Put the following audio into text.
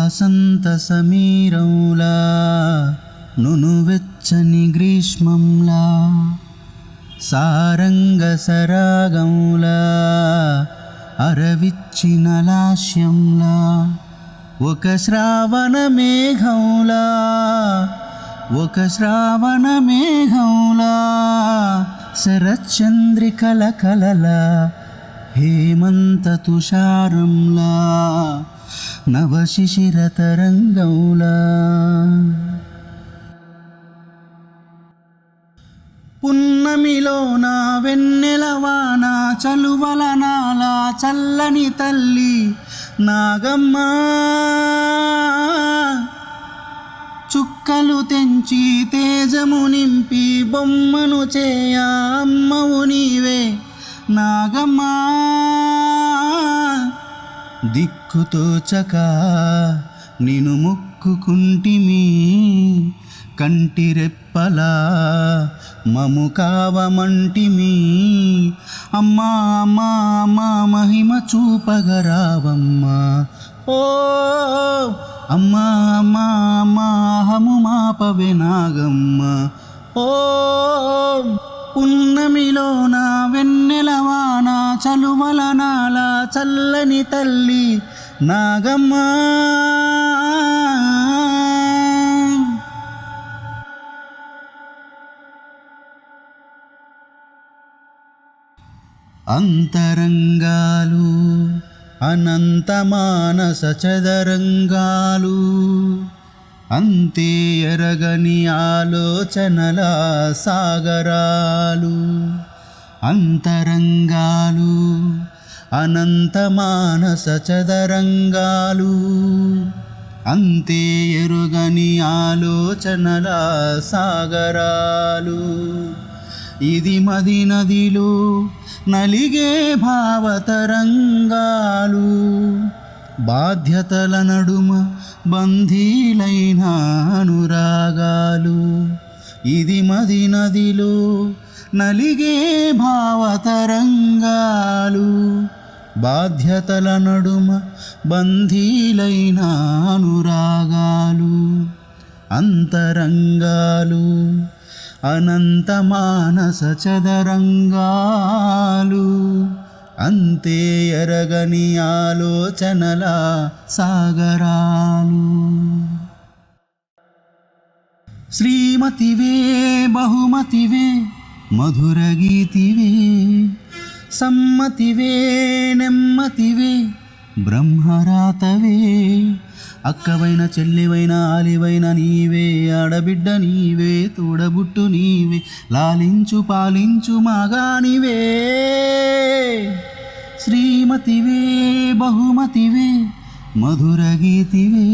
వాసంత సమీరంలా నునువెచ్చని గ్రీష్మంలా సారంగ సరాగంలా అరవిచ్చిన లాస్యంలా ఒక శ్రావణ మేఘంలా శరచంద్రికల కలలా హేమంత తుషారంలా నవశిశిర తరంగంలా పున్నమిలోన వెన్నెలవాన చలువల నాల చల్లని తల్లి నాగమ్మ చుక్కలు తెంచి తేజము నింపి బొమ్మను చేయ అమ్మవు నీవే నాగమ్మ దిక్కుతోచక నిను మొక్కుకుంటిమి కంటి రెప్పలా మము కావమంటిమి అమ్మా అమ్మా అమ్మా మహిమ చూపగరావమ్మా ఓ అమ్మా అమ్మా అమ్మా హము మాపవే నాగమ్మ ఓ పున్నమిలోన వెన్నెలవాన చలువల నాల చల్లని తల్లి నాగమ్మ అంతరంగాలు అనంత మానస చదరంగాలు అంతే ఎరగని ఆలోచనల సాగరాలు అంతరంగాలు అనంత మానస చదరంగాలు అంతే ఎరుగని ఆలోచనల సాగరాలు ఇది మది నదిలో నలిగే భావతరంగాలు బాధ్యతల నడుమ బంధీలైన అనురాగాలు ఇది మది నదిలో నలిగే భావతరంగాలు బాధ్యతల నడుమ బంధీలైన అనురాగాలు అంతరంగాలు అనంత మానస చదరంగాలు అంతే ఎరగని ఆలోచనల సాగరాలు శ్రీమతివే బహుమతివే మధుర గీతివే సమ్మతివే నెమ్మతివే బ్రహ్మరాతవే అక్కవైన చెల్లివైన ఆలివైన నీవే ఆడబిడ్డ నీవే తోడబుట్టు నీవే లాలించు పాలించు మాగానివే శ్రీమతివే బహుమతివే మధుర గీతివే